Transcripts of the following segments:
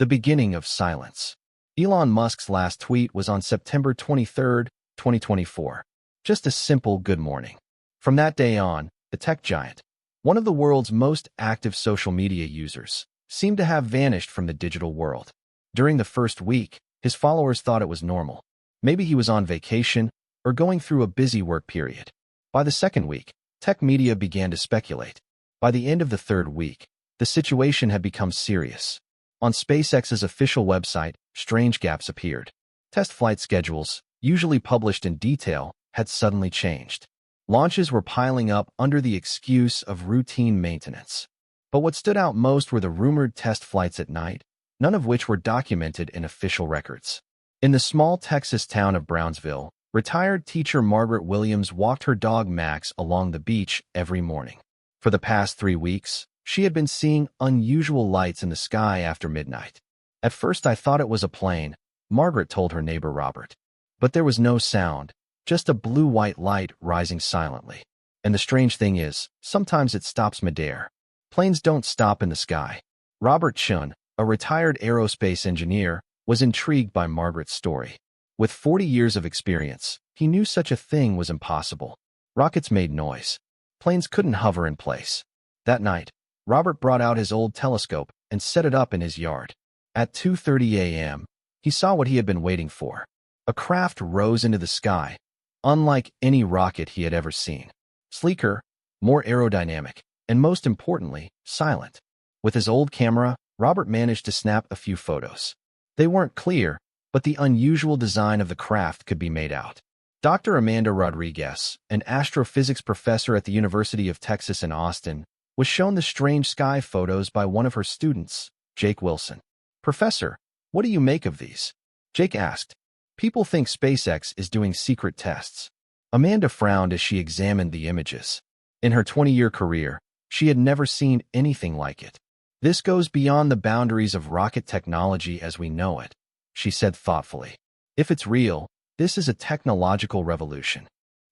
The beginning of silence. Elon Musk's last tweet was on September 23, 2024. Just a simple good morning. From that day on, the tech giant, one of the world's most active social media users, seemed to have vanished from the digital world. During the first week, his followers thought it was normal. Maybe he was on vacation or going through a busy work period. By the second week, tech media began to speculate. By the end of the third week, the situation had become serious. On SpaceX's official website, strange gaps appeared. Test flight schedules, usually published in detail, had suddenly changed. Launches were piling up under the excuse of routine maintenance. But what stood out most were the rumored test flights at night, none of which were documented in official records. In the small Texas town of Brownsville, retired teacher Margaret Williams walked her dog Max along the beach every morning. For the past 3 weeks, she had been seeing unusual lights in the sky after midnight. At first I thought it was a plane, Margaret told her neighbor Robert. But there was no sound, just a blue-white light rising silently. And the strange thing is, sometimes it stops midair. Planes don't stop in the sky. Robert Chun, a retired aerospace engineer, was intrigued by Margaret's story. With 40 years of experience, he knew such a thing was impossible. Rockets made noise. Planes couldn't hover in place. That night, Robert brought out his old telescope and set it up in his yard. At 2:30 a.m., he saw what he had been waiting for. A craft rose into the sky, unlike any rocket he had ever seen. Sleeker, more aerodynamic, and most importantly, silent. With his old camera, Robert managed to snap a few photos. They weren't clear, but the unusual design of the craft could be made out. Dr. Amanda Rodriguez, an astrophysics professor at the University of Texas in Austin, was shown the strange sky photos by one of her students, Jake Wilson. "Professor, what do you make of these?" Jake asked. "People think SpaceX is doing secret tests." Amanda frowned as she examined the images. In her 20-year career, she had never seen anything like it. "This goes beyond the boundaries of rocket technology as we know it," she said thoughtfully. "If it's real, this is a technological revolution."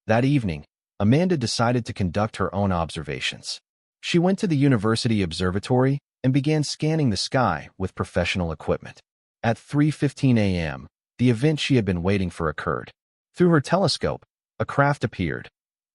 That evening, Amanda decided to conduct her own observations. She went to the University Observatory and began scanning the sky with professional equipment. At 3:15 a.m., the event she had been waiting for occurred. Through her telescope, a craft appeared,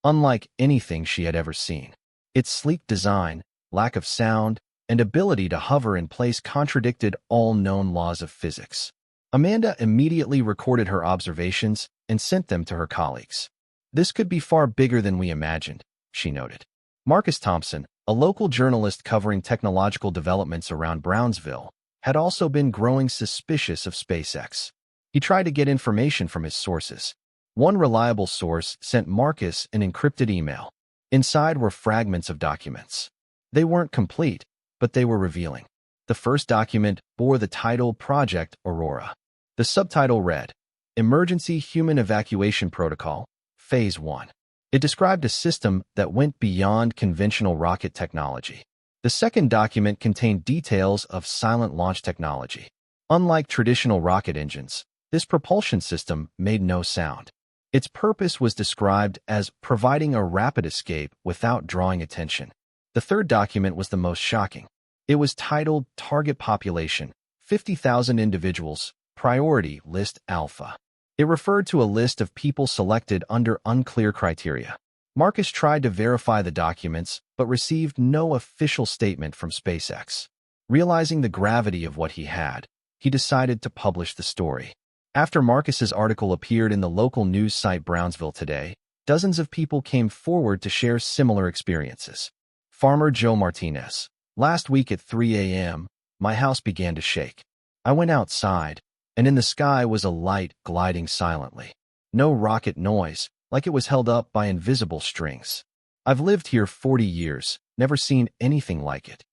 unlike anything she had ever seen. Its sleek design, lack of sound, and ability to hover in place contradicted all known laws of physics. Amanda immediately recorded her observations and sent them to her colleagues. "This could be far bigger than we imagined," she noted. Marcus Thompson, a local journalist covering technological developments around Brownsville, had also been growing suspicious of SpaceX. He tried to get information from his sources. One reliable source sent Marcus an encrypted email. Inside were fragments of documents. They weren't complete, but they were revealing. The first document bore the title Project Aurora. The subtitle read, "Emergency Human Evacuation Protocol, Phase 1. It described a system that went beyond conventional rocket technology. The second document contained details of silent launch technology. Unlike traditional rocket engines, this propulsion system made no sound. Its purpose was described as providing a rapid escape without drawing attention. The third document was the most shocking. It was titled Target Population, 50,000 Individuals, Priority List Alpha. It referred to a list of people selected under unclear criteria. Marcus tried to verify the documents, but received no official statement from SpaceX. Realizing the gravity of what he had, he decided to publish the story. After Marcus's article appeared in the local news site Brownsville Today, dozens of people came forward to share similar experiences. Farmer Joe Martinez. "Last week at 3 a.m., my house began to shake. I went outside, and in the sky was a light gliding silently. No rocket noise, like it was held up by invisible strings. I've lived here 40 years, never seen anything like it."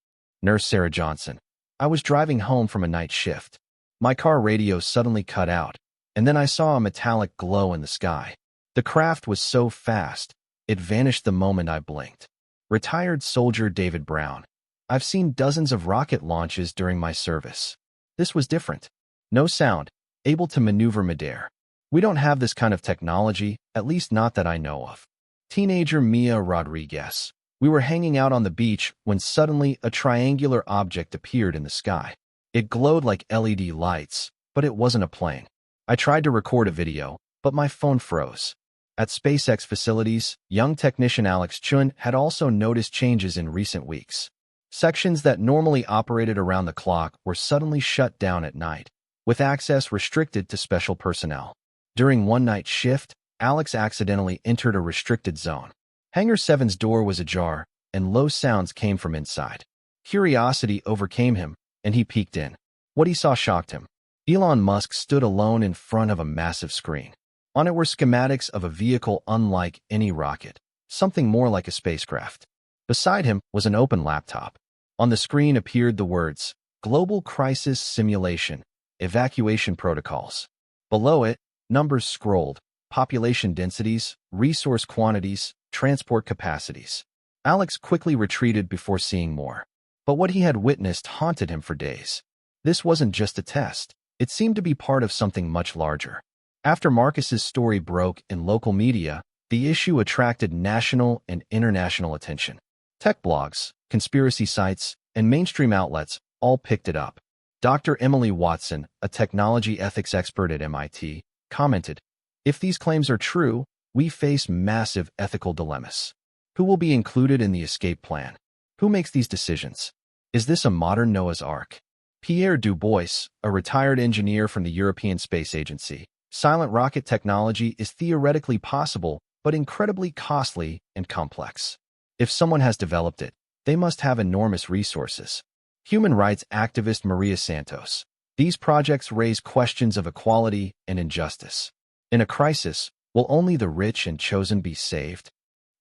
Nurse Sarah Johnson. "I was driving home from a night shift. My car radio suddenly cut out, and then I saw a metallic glow in the sky. The craft was so fast, it vanished the moment I blinked." Retired soldier David Brown. "I've seen dozens of rocket launches during my service. This was different. No sound, able to maneuver midair. We don't have this kind of technology, at least not that I know of." Teenager Mia Rodriguez. "We were hanging out on the beach when suddenly a triangular object appeared in the sky. It glowed like LED lights, but it wasn't a plane. I tried to record a video, but my phone froze. At SpaceX facilities, young technician Alex Chun had also noticed changes in recent weeks. Sections that normally operated around the clock were suddenly shut down at night, with access restricted to special personnel. During one night shift, Alex accidentally entered a restricted zone. Hangar 7's door was ajar, and low sounds came from inside. Curiosity overcame him, and he peeked in. What he saw shocked him. Elon Musk stood alone in front of a massive screen. On it were schematics of a vehicle unlike any rocket, something more like a spacecraft. Beside him was an open laptop. On the screen appeared the words, Global Crisis Simulation, Evacuation Protocols. Below it, numbers scrolled, population densities, resource quantities, transport capacities. Alex quickly retreated before seeing more. But what he had witnessed haunted him for days. This wasn't just a test. It seemed to be part of something much larger. After Marcus's story broke in local media, the issue attracted national and international attention. Tech blogs, conspiracy sites, and mainstream outlets all picked it up. Dr. Emily Watson, a technology ethics expert at MIT, commented, "If these claims are true, we face massive ethical dilemmas. Who will be included in the escape plan? Who makes these decisions? Is this a modern Noah's Ark?" Pierre Dubois, a retired engineer from the European Space Agency, silent rocket technology is theoretically possible, but incredibly costly and complex. If someone has developed it, they must have enormous resources. Human rights activist Maria Santos. These projects raise questions of equality and injustice. In a crisis, will only the rich and chosen be saved?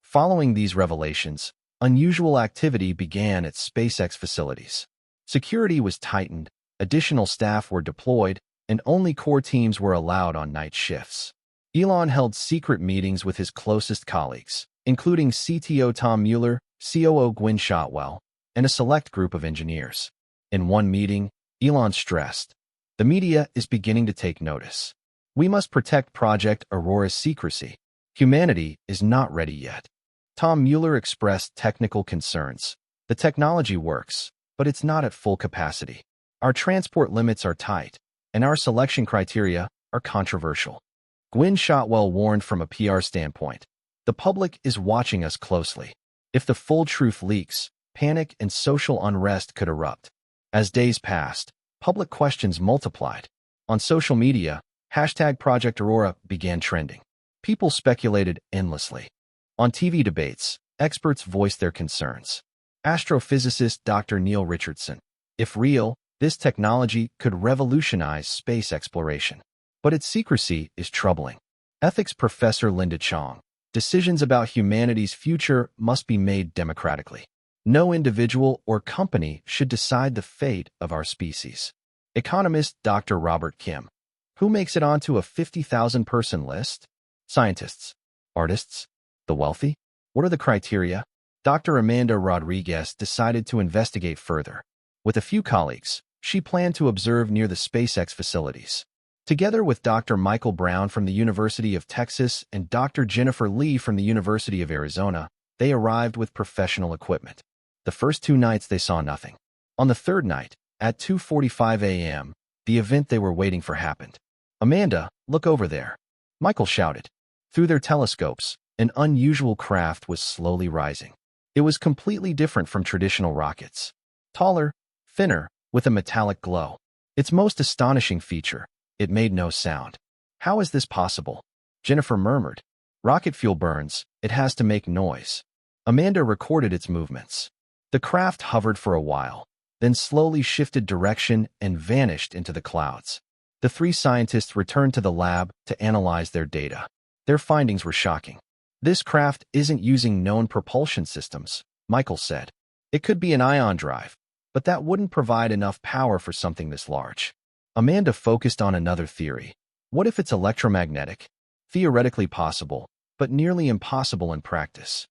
Following these revelations, unusual activity began at SpaceX facilities. Security was tightened, additional staff were deployed, and only core teams were allowed on night shifts. Elon held secret meetings with his closest colleagues, including CTO Tom Mueller, COO Gwynne Shotwell, and a select group of engineers. In one meeting, Elon stressed, "The media is beginning to take notice. We must protect Project Aurora's secrecy. Humanity is not ready yet." Tom Mueller expressed technical concerns. "The technology works, but it's not at full capacity. Our transport limits are tight, and our selection criteria are controversial." Gwynne Shotwell warned from a PR standpoint, "The public is watching us closely. If the full truth leaks, panic and social unrest could erupt." As days passed, public questions multiplied. On social media, #Project Aurora began trending. People speculated endlessly. On TV debates, experts voiced their concerns. Astrophysicist Dr. Neil Richardson, "If real, this technology could revolutionize space exploration. But its secrecy is troubling." Ethics professor Linda Chong, "Decisions about humanity's future must be made democratically. No individual or company should decide the fate of our species." Economist Dr. Robert Kim, "Who makes it onto a 50,000-person list? Scientists? Artists? The wealthy? What are the criteria?" Dr. Amanda Rodriguez decided to investigate further. With a few colleagues, she planned to observe near the SpaceX facilities. Together with Dr. Michael Brown from the University of Texas and Dr. Jennifer Lee from the University of Arizona, they arrived with professional equipment. The first 2 nights they saw nothing. On the third night, at 2:45 a.m., the event they were waiting for happened. "Amanda, look over there," Michael shouted. Through their telescopes, an unusual craft was slowly rising. It was completely different from traditional rockets. Taller, thinner, with a metallic glow. Its most astonishing feature, it made no sound. "How is this possible?" Jennifer murmured. "Rocket fuel burns, it has to make noise." Amanda recorded its movements. The craft hovered for a while, then slowly shifted direction and vanished into the clouds. The 3 scientists returned to the lab to analyze their data. Their findings were shocking. "This craft isn't using known propulsion systems," Michael said. "It could be an ion drive, but that wouldn't provide enough power for something this large." Amanda focused on another theory. What if it's electromagnetic? Theoretically possible, but nearly impossible in practice.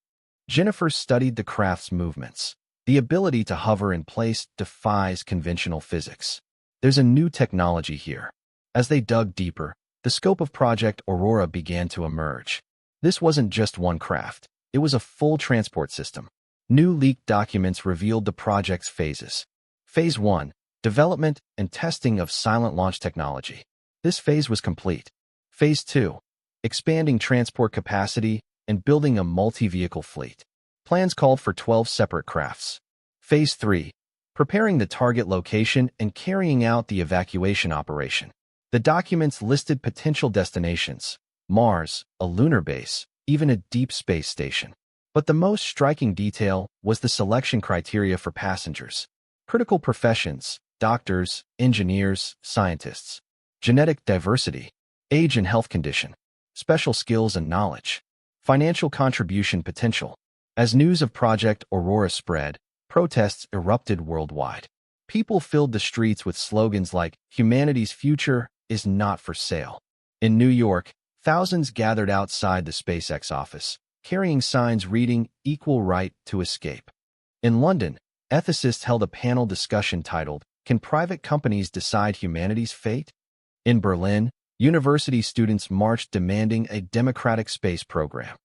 Jennifer studied the craft's movements. The ability to hover in place defies conventional physics. There's a new technology here. As they dug deeper, the scope of Project Aurora began to emerge. This wasn't just one craft. It was a full transport system. New leaked documents revealed the project's phases. Phase 1, development and testing of silent launch technology. This phase was complete. Phase 2, expanding transport capacity and building a multi-vehicle fleet. Plans called for 12 separate crafts. Phase 3, preparing the target location and carrying out the evacuation operation. The documents listed potential destinations: Mars, a lunar base, even a deep space station. But the most striking detail was the selection criteria for passengers. Critical professions: doctors, engineers, scientists. Genetic diversity, age and health condition, special skills and knowledge. Financial contribution potential. As news of Project Aurora spread, protests erupted worldwide. People filled the streets with slogans like, "Humanity's future is not for sale." In New York, thousands gathered outside the SpaceX office, carrying signs reading, "Equal right to escape." In London, ethicists held a panel discussion titled, "Can private companies decide humanity's fate?" In Berlin, university students marched demanding a democratic space program.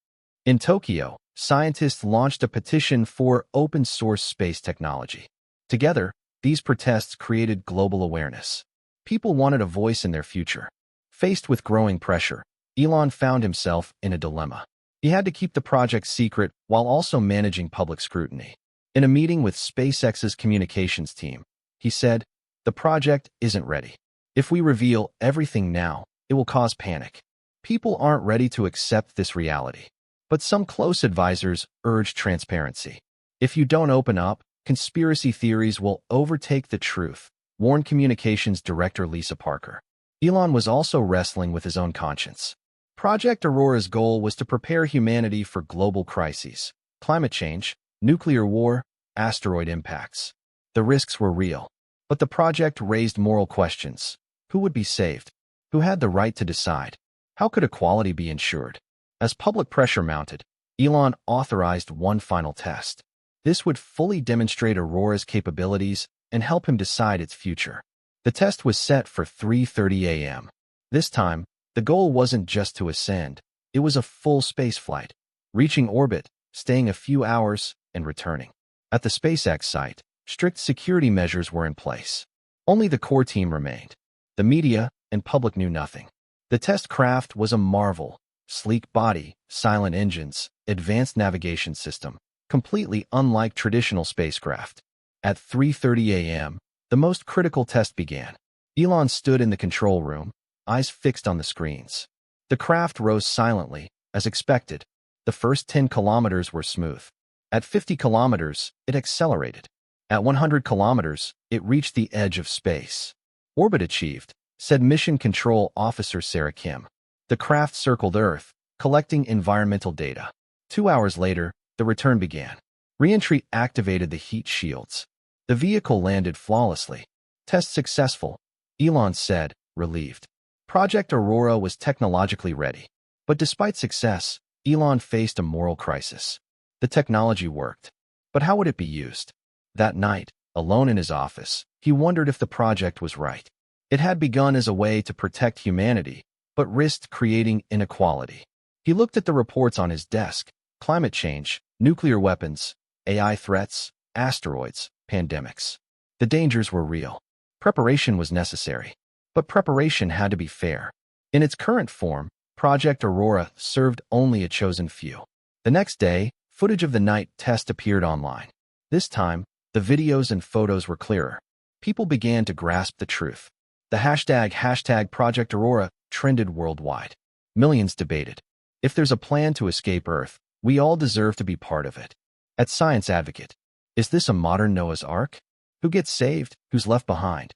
In Tokyo, scientists launched a petition for open-source space technology. Together, these protests created global awareness. People wanted a voice in their future. Faced with growing pressure, Elon found himself in a dilemma. He had to keep the project secret while also managing public scrutiny. In a meeting with SpaceX's communications team, he said, "The project isn't ready. If we reveal everything now, it will cause panic. People aren't ready to accept this reality." But some close advisors urged transparency. "If you don't open up, conspiracy theories will overtake the truth," warned communications director Lisa Parker. Elon was also wrestling with his own conscience. Project Aurora's goal was to prepare humanity for global crises: climate change, nuclear war, asteroid impacts. The risks were real, but the project raised moral questions. Who would be saved? Who had the right to decide? How could equality be ensured? As public pressure mounted, Elon authorized one final test. This would fully demonstrate Aurora's capabilities and help him decide its future. The test was set for 3:30 a.m. This time, the goal wasn't just to ascend. It was a full spaceflight, reaching orbit, staying a few hours, and returning. At the SpaceX site, strict security measures were in place. Only the core team remained. The media and public knew nothing. The test craft was a marvel: sleek body, silent engines, advanced navigation system, completely unlike traditional spacecraft. At 3:30 a.m., the most critical test began. Elon stood in the control room, eyes fixed on the screens. The craft rose silently, as expected. The first 10 kilometers were smooth. At 50 kilometers, it accelerated. At 100 kilometers, it reached the edge of space. "Orbit achieved," said Mission Control Officer Sarah Kim. The craft circled Earth, collecting environmental data. 2 hours later, the return began. Re-entry activated the heat shields. The vehicle landed flawlessly. "Test successful," Elon said, relieved. Project Aurora was technologically ready. But despite success, Elon faced a moral crisis. The technology worked, but how would it be used? That night, alone in his office, he wondered if the project was right. It had begun as a way to protect humanity, but risked creating inequality. He looked at the reports on his desk: climate change, nuclear weapons, AI threats, asteroids, pandemics. The dangers were real. Preparation was necessary, but preparation had to be fair. In its current form, Project Aurora served only a chosen few. The next day, footage of the night test appeared online. This time, the videos and photos were clearer. People began to grasp the truth. The hashtag Project Aurora trended worldwide. Millions debated. If there's a plan to escape Earth, we all deserve to be part of it. At Science Advocate, is this a modern Noah's Ark? Who gets saved? Who's left behind?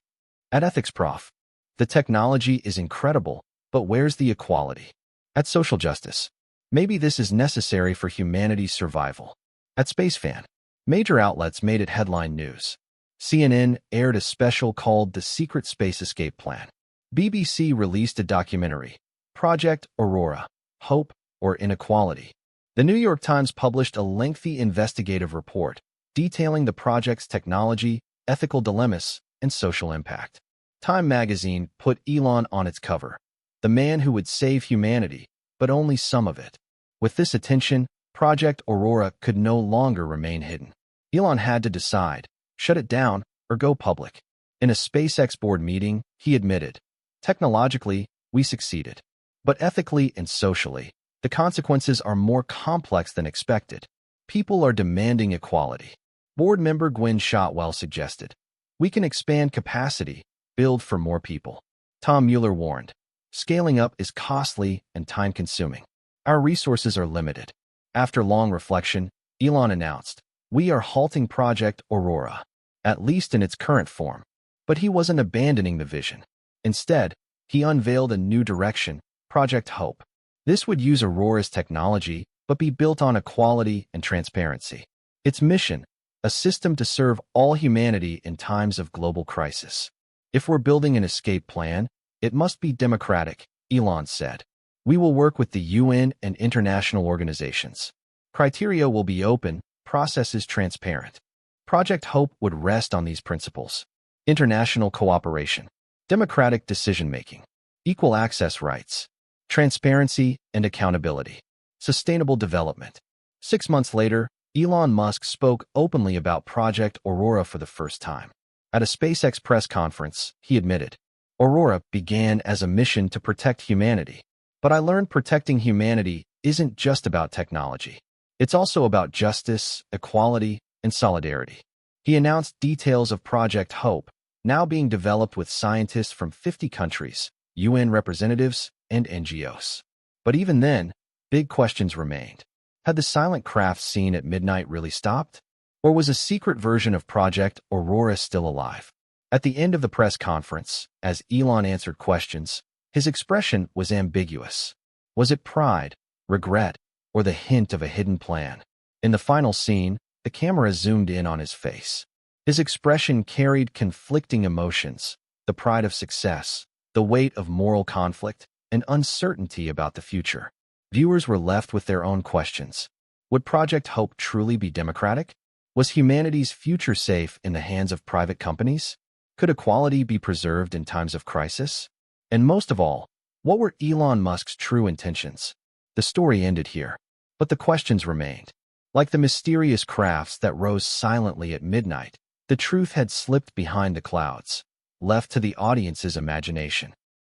At Ethics Prof, the technology is incredible, but where's the equality? At Social Justice, maybe this is necessary for humanity's survival. At SpaceFan, major outlets made it headline news. CNN aired a special called The Secret Space Escape Plan. BBC released a documentary, Project Aurora, Hope or Inequality. The New York Times published a lengthy investigative report detailing the project's technology, ethical dilemmas, and social impact. Time magazine put Elon on its cover, the man who would save humanity, but only some of it. With this attention, Project Aurora could no longer remain hidden. Elon had to decide: shut it down or go public. In a SpaceX board meeting, he admitted, "Technologically, we succeeded. But ethically and socially, the consequences are more complex than expected. People are demanding equality." Board member Gwen Shotwell suggested, "We can expand capacity, build for more people." Tom Mueller warned, "Scaling up is costly and time-consuming. Our resources are limited." After long reflection, Elon announced, "We are halting Project Aurora, at least in its current form." But he wasn't abandoning the vision. Instead, he unveiled a new direction, Project Hope. This would use Aurora's technology, but be built on equality and transparency. Its mission, a system to serve all humanity in times of global crisis. "If we're building an escape plan, it must be democratic," Elon said. "We will work with the UN and international organizations. Criteria will be open, processes transparent." Project Hope would rest on these principles: international cooperation, democratic decision-making, equal access rights, transparency and accountability, sustainable development. 6 months later, Elon Musk spoke openly about Project Aurora for the first time. At a SpaceX press conference, he admitted, "Aurora began as a mission to protect humanity. But I learned protecting humanity isn't just about technology. It's also about justice, equality, and solidarity." He announced details of Project Hope, now being developed with scientists from 50 countries, UN representatives, and NGOs. But even then, big questions remained. Had the silent craft seen at midnight really stopped? Or was a secret version of Project Aurora still alive? At the end of the press conference, as Elon answered questions, his expression was ambiguous. Was it pride, regret, or the hint of a hidden plan? In the final scene, the camera zoomed in on his face. His expression carried conflicting emotions: the pride of success, the weight of moral conflict, and uncertainty about the future. Viewers were left with their own questions. Would Project Hope truly be democratic? Was humanity's future safe in the hands of private companies? Could equality be preserved in times of crisis? And most of all, what were Elon Musk's true intentions? The story ended here, but the questions remained. Like the mysterious crafts that rose silently at midnight, the truth had slipped behind the clouds, left to the audience's imagination.